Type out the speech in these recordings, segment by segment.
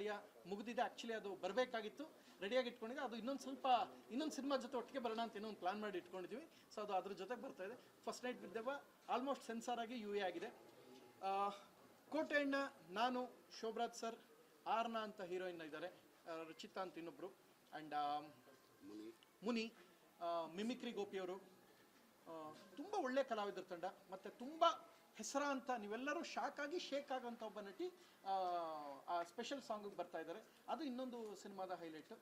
ಅಳಿಯ ಮುಗಿದಿದೆ. ಆ್ಯಕ್ಚುಲಿ ಅದು ಬರಬೇಕಾಗಿತ್ತು, ರೆಡಿಯಾಗಿ ಇಟ್ಕೊಂಡಿದ್ದೆ. ಅದು ಇನ್ನೊಂದು ಸಿನಿಮಾ ಜೊತೆ ಒಟ್ಟಿಗೆ ಬರೋಣ ಅಂತ ಇನ್ನೊಂದು ಪ್ಲಾನ್ ಮಾಡಿ ಇಟ್ಕೊಂಡಿದ್ವಿ. ಸೊ ಅದು ಅದ್ರ ಜೊತೆಗೆ ಬರ್ತಾ ಇದೆ. ಫಸ್ಟ್ ನೈಟ್ ವಿತ್ ದೆವ್ವ ಆಲ್ಮೋಸ್ಟ್ ಸೆನ್ಸಾರ್ ಆಗಿ ಯು ಎ ಆಗಿದೆ. ಕೋಟೆಯಣ್ಣ, ನಾನು, ಶೋಭರಾಜ್ ಸರ್, ಆರ್ನ ಅಂತ ಹೀರೋಯಿನ್ ಇದ್ದಾರೆ, ರಚಿತಾ ಅಂತ ಇನ್ನೊಬ್ರು, ಆ್ಯಂಡ್ ಮುನಿ, ಮಿಮಿಕ್ರಿ ಗೋಪಿಯವರು, ತುಂಬ ಒಳ್ಳೆ ಕಲಾವಿದರ ತಂಡ, ಮತ್ತು ತುಂಬ ಹೆಸರಾಂತ ನೀವೆಲ್ಲರೂ ಶಾಕ್ ಆಗಿ ಶೇಕ್ ಆಗೋಂಥ ಒಬ್ಬ ನಟಿ ಆ ಸ್ಪೆಷಲ್ ಸಾಂಗಿಗೆ ಬರ್ತಾ ಇದ್ದಾರೆ. ಅದು ಇನ್ನೊಂದು ಸಿನಿಮಾದ ಹೈಲೈಟ್.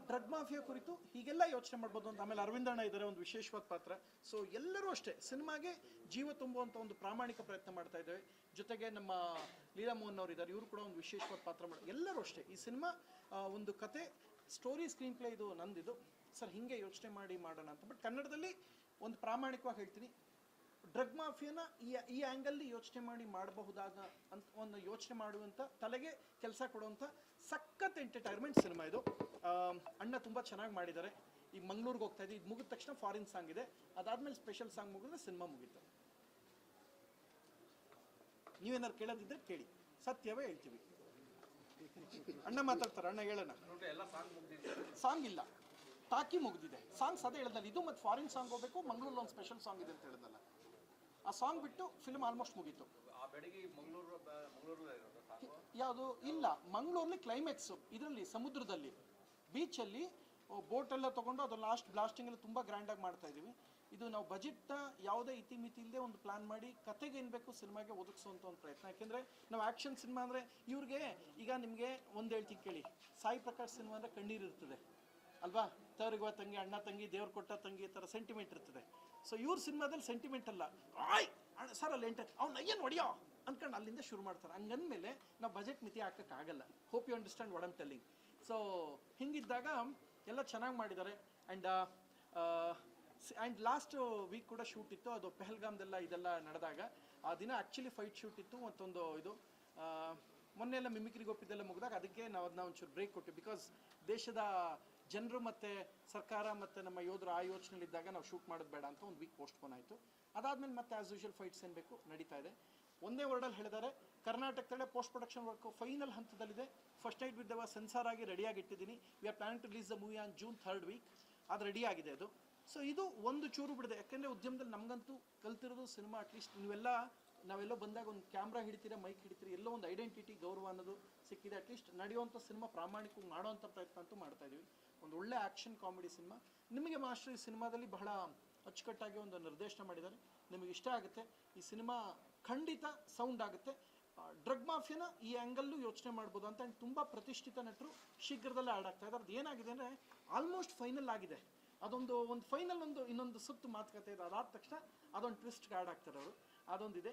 ಡ್ರಗ್ ಮಾಫಿಯಾ ಕುರಿತು ಹೀಗೆಲ್ಲ ಯೋಚನೆ ಮಾಡ್ಬೋದು ಅಂತ. ಆಮೇಲೆ ಅರವಿಂದಣ್ಣ ಇದ್ದಾರೆ, ಒಂದು ವಿಶೇಷವಾದ ಪಾತ್ರ. ಸೊ ಎಲ್ಲರೂ ಅಷ್ಟೇ ಸಿನಿಮಾಗೆ ಜೀವ ತುಂಬುವಂಥ ಒಂದು ಪ್ರಾಮಾಣಿಕ ಪ್ರಯತ್ನ ಮಾಡ್ತಾ ಇದ್ದೇವೆ. ಜೊತೆಗೆ ನಮ್ಮ ಲೀಲಾ ಮೋಹನ್ ಅವರು ಇದ್ದಾರೆ, ಇವರು ಕೂಡ ಒಂದು ವಿಶೇಷವಾದ ಪಾತ್ರ ಎಲ್ಲರೂ ಅಷ್ಟೇ. ಈ ಸಿನಿಮಾ ಒಂದು ಕತೆ, ಸ್ಟೋರಿ, ಸ್ಕ್ರೀನ್ ಪ್ಲೇ ಇದು ನಂದಿದು. ಸರ್ ಹಿಂಗೆ ಯೋಚನೆ ಮಾಡಿ ಮಾಡೋಣ ಅಂತ. ಬಟ್ ಕನ್ನಡದಲ್ಲಿ ಒಂದು ಪ್ರಾಮಾಣಿಕವಾಗಿ ಹೇಳ್ತೀನಿ, ಡ್ರಗ್ ಮಾಫಿಯಾನ ಈ ಆ್ಯಂಗಲ್ಲಿ ಯೋಚನೆ ಮಾಡಿ ಮಾಡಬಹುದಾದ ಅಂತ ಒಂದು ಯೋಚನೆ ಮಾಡುವಂಥ, ತಲೆಗೆ ಕೆಲಸ ಕೊಡುವಂಥ ಸಖತ್ ಎಂಟರ್ಟೈನ್ಮೆಂಟ್ ಸಿನಿಮಾ ಇದು. ಅಣ್ಣ ತುಂಬ ಚೆನ್ನಾಗಿ ಮಾಡಿದ್ದಾರೆ. ಈಗ ಮಂಗಳೂರಿಗೆ ಹೋಗ್ತಾ ಇದ್ದೀವಿ, ಇದು ಮುಗಿದ ತಕ್ಷಣ ಫಾರಿನ್ ಸಾಂಗ್ ಇದೆ, ಅದಾದ್ಮೇಲೆ ಸ್ಪೆಷಲ್ ಸಾಂಗ್ ಮುಗಿದ್ರೆ ಸಿನಿಮಾ ಮುಗೀತು. ನೀವೇನಾದ್ರು ಕೇಳೋದಿದ್ರೆ ಕೇಳಿ, ಸತ್ಯವೇ ಹೇಳ್ತೀವಿ. ಅಣ್ಣ ಮಾತಾಡ್ತಾರೆ, ಅಣ್ಣ ಹೇಳೋಣ. ಸಾಂಗ್ ಇಲ್ಲ, ಟಾಕಿ ಮುಗಿದಿದೆ. ಸಾಂಗ್ಸ್ ಅದೇ ಹೇಳಿದ್ನಲ್ಲ, ಇದು ಮತ್ತು ಫಾರಿನ್ ಸಾಂಗ್ ಹೋಗಬೇಕು, ಮಂಗಳೂರಲ್ಲಿ ಒಂದು ಸ್ಪೆಷಲ್ ಸಾಂಗ್ ಇದೆ ಅಂತ ಹೇಳಿದ್ನಲ್ಲ, ಆ ಸಾಂಗ್ ಬಿಟ್ಟು ಫಿಲ್ಮ್ ಆಲ್ಮೋಸ್ಟ್ ಮುಗೀತು. ಯಾವುದು ಇಲ್ಲ, ಮಂಗಳೂರಲ್ಲಿ ಕ್ಲೈಮ್ಯಾಕ್ಸು, ಇದರಲ್ಲಿ ಸಮುದ್ರದಲ್ಲಿ ಬೀಚಲ್ಲಿ ಬೋಟೆಲ್ಲ ತೊಗೊಂಡು ಅದು ಲಾಸ್ಟ್ ಬ್ಲಾಸ್ಟಿಂಗ್ ಎಲ್ಲ ತುಂಬ ಗ್ರ್ಯಾಂಡಾಗಿ ಮಾಡ್ತಾ ಇದ್ದೀವಿ. ಇದು ನಾವು ಬಜೆಟ್ನ ಯಾವುದೇ ಇತಿಮಿತಿ ಇಲ್ಲದೆ ಒಂದು ಪ್ಲಾನ್ ಮಾಡಿ ಕತೆಗೆ ಏನು ಬೇಕು ಸಿನಿಮಾಗೆ ಒದಗಿಸುವಂಥ ಒಂದು ಪ್ರಯತ್ನ. ಯಾಕೆಂದರೆ ನಾವು ಆ್ಯಕ್ಷನ್ ಸಿನಿಮಾ ಅಂದರೆ ಇವ್ರಿಗೆ, ಈಗ ನಿಮಗೆ ಒಂದು ಹೇಳ್ತೀನಿ ಕೇಳಿ, ಸಾಯಿ ಪ್ರಕಾಶ್ ಸಿನಿಮಾ ಅಂದರೆ ಕಣ್ಣೀರು ಇರ್ತದೆ ಅಲ್ವಾ, ತವರಿಗುವ ತಂಗಿ, ಅಣ್ಣ ತಂಗಿ, ದೇವ್ರು ಕೊಟ್ಟ ತಂಗಿ, ಈ ಥರ ಸೆಂಟಿಮೆಂಟ್ ಇರ್ತದೆ. ಸೊ ಇವ್ರ ಸಿನಿಮಾದಲ್ಲಿ ಸೆಂಟಿಮೆಂಟ್ ಅಲ್ಲ, ಆಯ್ ಸರ್ ಅಲ್ಲಿ ಅವ್ನು ಏನು ಹೊಡಿಯೋ ಅಂದ್ಕೊಂಡು ಅಲ್ಲಿಂದ ಶುರು ಮಾಡ್ತಾರೆ. ಹಂಗಂದಮೇಲೆ ನಾವು ಬಜೆಟ್ ಮಿತಿ ಹಾಕೋಕ್ಕಾಗಲ್ಲ. Hope you understand what I'm telling. So ಹಿಂಗಿದ್ದಾಗ ಎಲ್ಲ ಚೆನ್ನಾಗಿ ಮಾಡಿದ್ದಾರೆ. ಆ್ಯಂಡ್ ಲಾಸ್ಟ್ ವೀಕ್ ಕೂಡ ಶೂಟ್ ಇತ್ತು, ಅದು ಪೆಹಲ್ಗಾಮ್ದೆಲ್ಲ ಇದೆಲ್ಲ ನಡೆದಾಗ ಆ ದಿನ ಆ್ಯಕ್ಚುಲಿ ಫೈಟ್ ಶೂಟ್ ಇತ್ತು. ಮತ್ತೊಂದು ಇದು ಮೊನ್ನೆ ಎಲ್ಲ ಮಿಮಿಕ್ರಿ ಗೋಪಿದೆಲ್ಲ ಮುಗಿದಾಗ ಅದಕ್ಕೆ ನಾವು ಅದನ್ನ ಒಂಚೂರು ಬ್ರೇಕ್ ಕೊಟ್ಟು, ಬಿಕಾಸ್ ದೇಶದ ಜನರು ಮತ್ತು ಸರ್ಕಾರ ಮತ್ತು ನಮ್ಮ ಯೋಧರು ಆ ಯೋಚನೆಯಲ್ಲಿದ್ದಾಗ ನಾವು ಶೂಟ್ ಮಾಡೋದು ಬೇಡ ಅಂತ ಒಂದು ವೀಕ್ ಪೋಸ್ಟ್ಪೋನ್ ಆಯಿತು. ಅದಾದಮೇಲೆ ಮತ್ತೆ ಆ್ಯಸ್ ಯೂಶುವಲ್ ಫೈಟ್ಸ್ ಏನು ಬೇಕು ನಡೀತಾ ಇದೆ. ಒಂದೇ ವರ್ಡಲ್ಲಿ ಹೇಳಿದ್ದಾರೆ, ಕರ್ನಾಟಕದಲ್ಲೇ ಪೋಸ್ಟ್ ಪ್ರೊಡಕ್ಷನ್ ವರ್ಕು ಫೈನಲ್ ಹಂತದಲ್ಲಿದೆ. ಫಸ್ಟ್ ನೈಟ್ ವಿತ್ ದೆವ್ವ ಸೆನ್ಸಾರ್ ಆಗಿ ರೆಡಿಯಾಗಿ ಇಟ್ಟಿದ್ದೀನಿ. We are planning to release the movie on June 3rd week. ಅದು ರೆಡಿ ಆಗಿದೆ ಅದು. ಸೊ ಇದು ಒಂದು ಚೂರು ಬಿಡಿದೆ, ಯಾಕೆಂದರೆ ಉದ್ಯಮದಲ್ಲಿ ನಮಗಂತೂ ಕಲ್ತಿರೋದು ಸಿನಿಮಾ. ಅಟ್ಲೀಸ್ಟ್ ನಾವೆಲ್ಲೋ ಬಂದಾಗ ಒಂದು ಕ್ಯಾಮ್ರಾ ಹಿಡಿತೀರ, ಮೈಕ್ ಹಿಡಿತೀರಿ, ಎಲ್ಲೋ ಒಂದು ಐಡೆಂಟಿಟಿ, ಗೌರವ ಅನ್ನೋದು ಸಿಕ್ಕಿದೆ. ಅಟ್ಲೀಸ್ಟ್ ನಡೆಯುವಂಥ ಸಿನಿಮಾ ಪ್ರಾಮಾಣಿಕವಾಗಿ ಮಾಡೋವಂಥ ಪ್ರಯತ್ನ ಅಂತೂ ಮಾಡ್ತಾ ಇದ್ದೀವಿ. ಒಂದು ಒಳ್ಳೆ ಆ್ಯಕ್ಷನ್ ಕಾಮಿಡಿ ಸಿನಿಮಾ. ನಿಮಗೆ ಮಾಸ್ಟರ್ ಈ ಸಿನಿಮಾದಲ್ಲಿ ಬಹಳ ಅಚ್ಚುಕಟ್ಟಾಗಿ ಒಂದು ನಿರ್ದೇಶನ ಮಾಡಿದ್ದಾರೆ, ನಿಮಗೆ ಇಷ್ಟ ಆಗುತ್ತೆ. ಈ ಸಿನಿಮಾ ಖಂಡಿತ ಸೌಂಡ್ ಆಗುತ್ತೆ. ಡ್ರಗ್ ಮಾಫಿಯಾನ ಈ ಆ್ಯಂಗಲ್ಲೂ ಯೋಚನೆ ಮಾಡ್ಬೋದು ಅಂತ. ಆ್ಯಂಡ್ ತುಂಬ ಪ್ರತಿಷ್ಠಿತ ನಟರು ಶೀಘ್ರದಲ್ಲೇ ಆ್ಯಡ್ ಆಗ್ತಾ ಇದ್ದಾರೆ. ಅದು ಏನಾಗಿದೆ ಅಂದರೆ ಆಲ್ಮೋಸ್ಟ್ ಫೈನಲ್ ಆಗಿದೆ. ಅದೊಂದು ಫೈನಲ್ ಇನ್ನೊಂದು ಸುತ್ತು ಮಾತುಕತೆ ಇದೆ. ಅದಾದ ತಕ್ಷಣ ಅದೊಂದು ಟ್ವಿಸ್ಟ್ಗೆ ಆ್ಯಡ್ ಆಗ್ತಾರೆ ಅವರು. ಅದೊಂದಿದೆ.